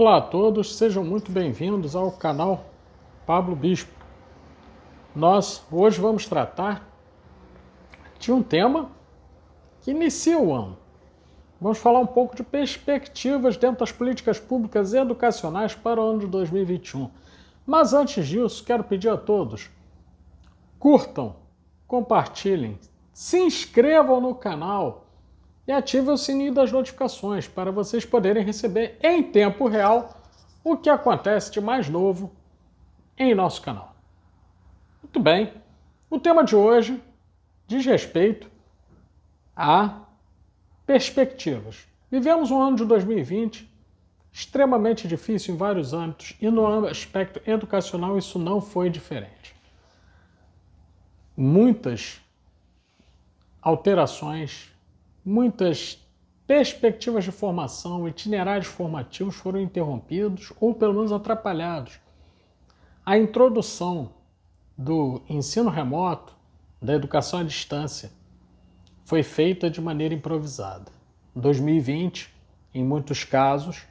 Olá a todos, sejam muito bem-vindos ao canal Pablo Bispo. Nós hoje vamos tratar de um tema que inicia o ano. Vamos falar um pouco de perspectivas dentro das políticas públicas educacionais para o ano de 2021. Mas antes disso, quero pedir a todos, curtam, compartilhem, se inscrevam no canal e ativem o sininho das notificações para vocês poderem receber em tempo real o que acontece de mais novo em nosso canal. Muito bem, o tema de hoje diz respeito a perspectivas. Vivemos um ano de 2020 extremamente difícil em vários âmbitos e no aspecto educacional isso não foi diferente. Muitas alterações, muitas perspectivas de formação, itinerários formativos foram interrompidos ou pelo menos atrapalhados. A introdução do ensino remoto, da educação à distância, foi feita de maneira improvisada. 2020, em muitos casos,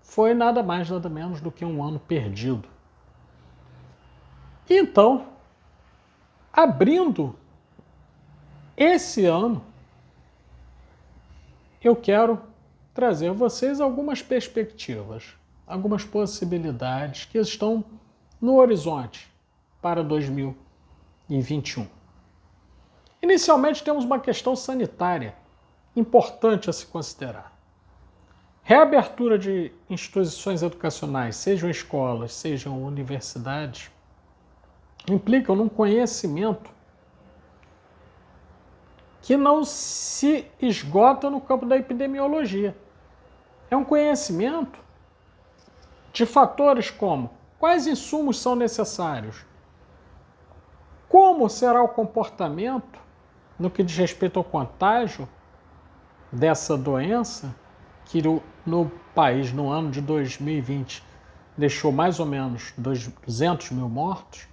foi nada mais nada menos do que um ano perdido. Então, abrindo esse ano, eu quero trazer a vocês algumas perspectivas, algumas possibilidades que estão no horizonte para 2021. Inicialmente, temos uma questão sanitária importante a se considerar. Reabertura de instituições educacionais, sejam escolas, sejam universidades, implicam num conhecimento que não se esgota no campo da epidemiologia. É um conhecimento de fatores como quais insumos são necessários, como será o comportamento no que diz respeito ao contágio dessa doença, que no país, no ano de 2020, deixou mais ou menos 200 mil mortos,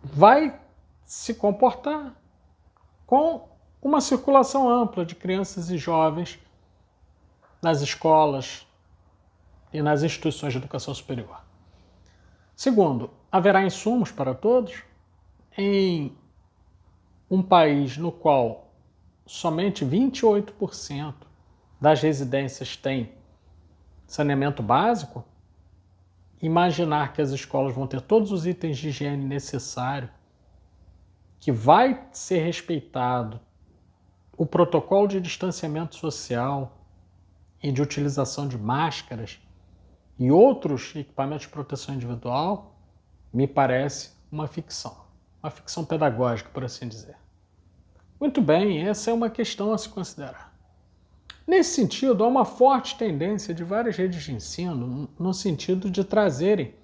vai se comportar com uma circulação ampla de crianças e jovens nas escolas e nas instituições de educação superior. Segundo, haverá insumos para todos em um país no qual somente 28% das residências têm saneamento básico. Imaginar que as escolas vão ter todos os itens de higiene necessários, que vai ser respeitado o protocolo de distanciamento social e de utilização de máscaras e outros equipamentos de proteção individual, me parece uma ficção pedagógica, por assim dizer. Muito bem, essa é uma questão a se considerar. Nesse sentido, há uma forte tendência de várias redes de ensino no sentido de trazerem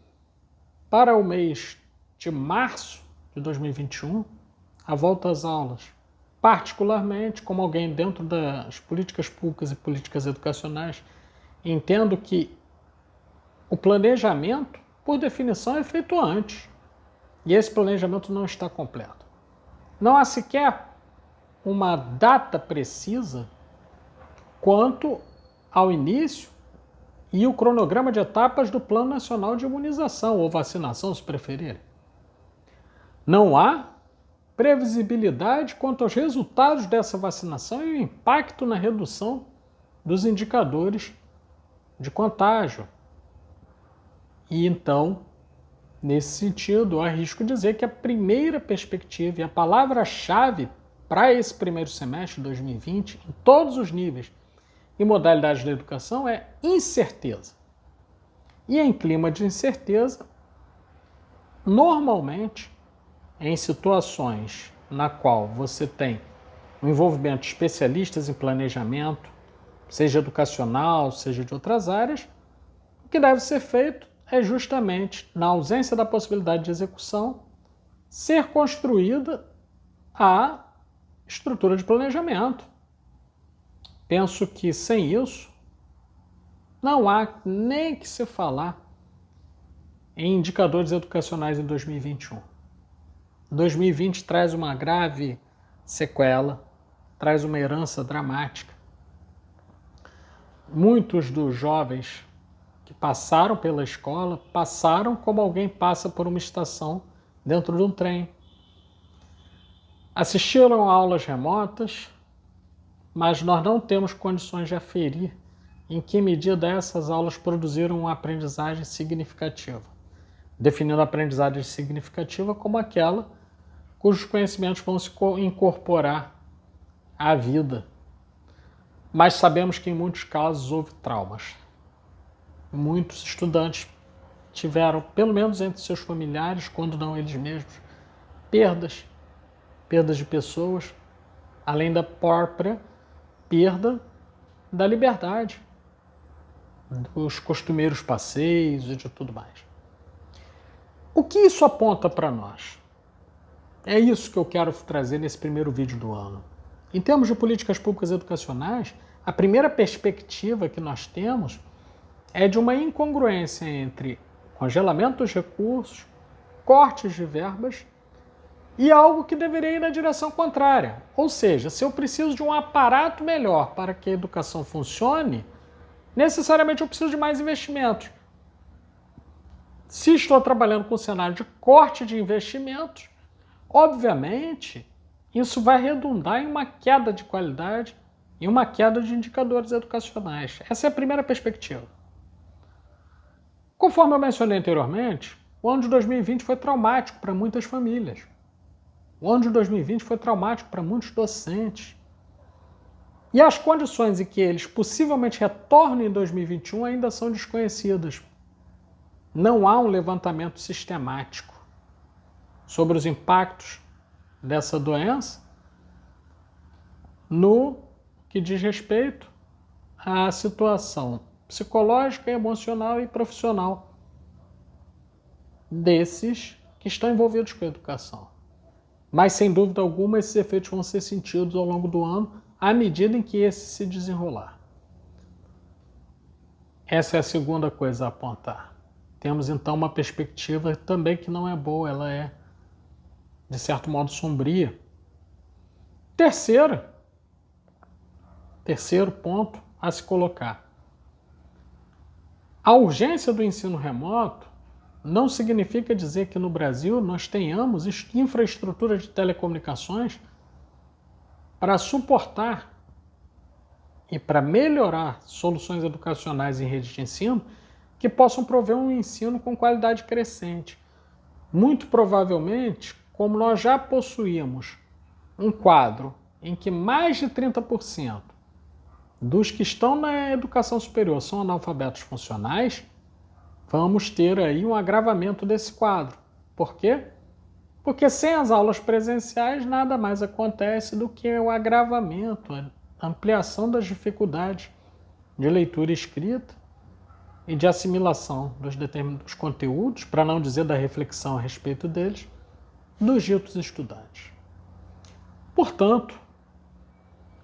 para o mês de março de 2021 a volta às aulas, particularmente como alguém dentro das políticas públicas e políticas educacionais, entendo que o planejamento, por definição, é feito antes, e esse planejamento não está completo. Não há sequer uma data precisa quanto ao início e o cronograma de etapas do Plano Nacional de Imunização, ou vacinação, se preferirem. Não há previsibilidade quanto aos resultados dessa vacinação e o impacto na redução dos indicadores de contágio. E então, nesse sentido, arrisco dizer que a primeira perspectiva e a palavra-chave para esse primeiro semestre de 2020, em todos os níveis e modalidades da educação, é incerteza. E em clima de incerteza, normalmente, em situações na qual você tem o envolvimento de especialistas em planejamento, seja educacional, seja de outras áreas, o que deve ser feito é justamente, na ausência da possibilidade de execução, ser construída a estrutura de planejamento. Penso que sem isso, não há nem que se falar em indicadores educacionais em 2021. 2020 traz uma grave sequela, traz uma herança dramática. Muitos dos jovens que passaram pela escola, passaram como alguém passa por uma estação dentro de um trem. Assistiram a aulas remotas, mas nós não temos condições de aferir em que medida essas aulas produziram uma aprendizagem significativa, definindo a aprendizagem significativa como aquela cujos conhecimentos vão se incorporar à vida. Mas sabemos que em muitos casos houve traumas. Muitos estudantes tiveram, pelo menos entre seus familiares, quando não eles mesmos, perdas de pessoas, além da própria perda da liberdade, dos costumeiros passeios e de tudo mais. O que isso aponta para nós? É isso que eu quero trazer nesse primeiro vídeo do ano. Em termos de políticas públicas educacionais, a primeira perspectiva que nós temos é de uma incongruência entre congelamento dos recursos, cortes de verbas e algo que deveria ir na direção contrária. Ou seja, se eu preciso de um aparato melhor para que a educação funcione, necessariamente eu preciso de mais investimentos. Se estou trabalhando com um cenário de corte de investimentos, obviamente, isso vai redundar em uma queda de qualidade e uma queda de indicadores educacionais. Essa é a primeira perspectiva. Conforme eu mencionei anteriormente, o ano de 2020 foi traumático para muitas famílias. O ano de 2020 foi traumático para muitos docentes. E as condições em que eles possivelmente retornem em 2021 ainda são desconhecidas. Não há um levantamento sistemático sobre os impactos dessa doença no que diz respeito à situação psicológica, emocional e profissional desses que estão envolvidos com a educação. Mas, sem dúvida alguma, esses efeitos vão ser sentidos ao longo do ano à medida em que esse se desenrolar. Essa é a segunda coisa a apontar. Temos, então, uma perspectiva também que não é boa, ela é, de certo modo, sombria. Terceiro ponto a se colocar. A urgência do ensino remoto não significa dizer que no Brasil nós tenhamos infraestrutura de telecomunicações para suportar e para melhorar soluções educacionais em rede de ensino que possam prover um ensino com qualidade crescente. Muito provavelmente, como nós já possuímos um quadro em que mais de 30% dos que estão na educação superior são analfabetos funcionais, vamos ter aí um agravamento desse quadro. Por quê? Porque sem as aulas presenciais nada mais acontece do que o agravamento, a ampliação das dificuldades de leitura e escrita e de assimilação dos conteúdos, para não dizer da reflexão a respeito deles, dos ditos estudantes. Portanto,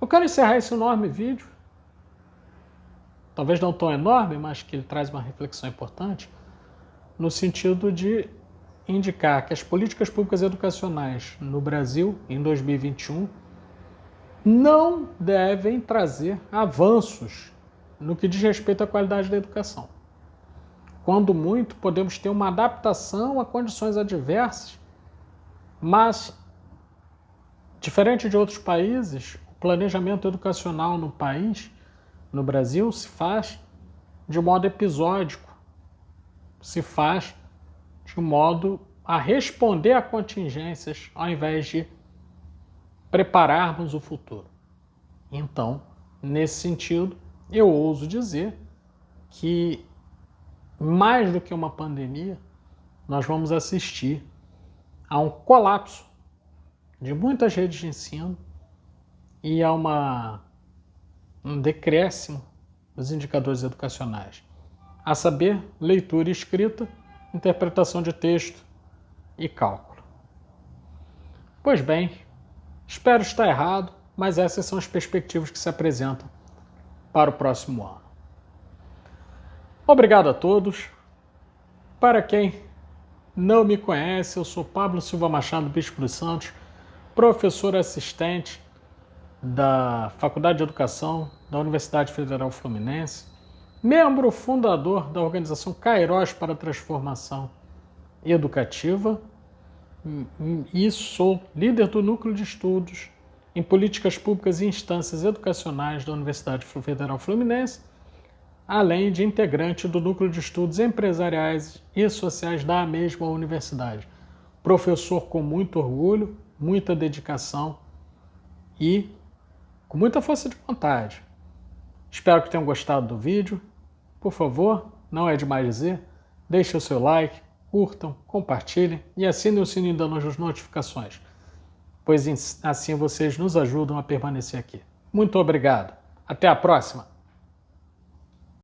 eu quero encerrar esse enorme vídeo, talvez não tão enorme, mas que ele traz uma reflexão importante, no sentido de indicar que as políticas públicas educacionais no Brasil, em 2021, não devem trazer avanços no que diz respeito à qualidade da educação. Quando muito, podemos ter uma adaptação a condições adversas, mas, diferente de outros países, o planejamento educacional no país, no Brasil, se faz de modo episódico, se faz de modo a responder a contingências ao invés de prepararmos o futuro. Então, nesse sentido, eu ouso dizer que, mais do que uma pandemia, nós vamos assistir a um colapso de muitas redes de ensino e a um decréscimo dos indicadores educacionais, a saber, leitura e escrita, interpretação de texto e cálculo. Pois bem, espero estar errado, mas essas são as perspectivas que se apresentam para o próximo ano. Obrigado a todos. Para quem não me conhece, eu sou Pablo Silva Machado Bispo dos Santos, professor assistente da Faculdade de Educação da Universidade Federal Fluminense, membro fundador da organização Kairos para a Transformação Educativa e sou líder do Núcleo de Estudos em Políticas Públicas e Instâncias Educacionais da Universidade Federal Fluminense, além de integrante do Núcleo de Estudos Empresariais e Sociais da mesma universidade. Professor com muito orgulho, muita dedicação e com muita força de vontade. Espero que tenham gostado do vídeo. Por favor, não é demais dizer, deixem o seu like, curtam, compartilhem e assinem o sininho das notificações, pois assim vocês nos ajudam a permanecer aqui. Muito obrigado. Até a próxima!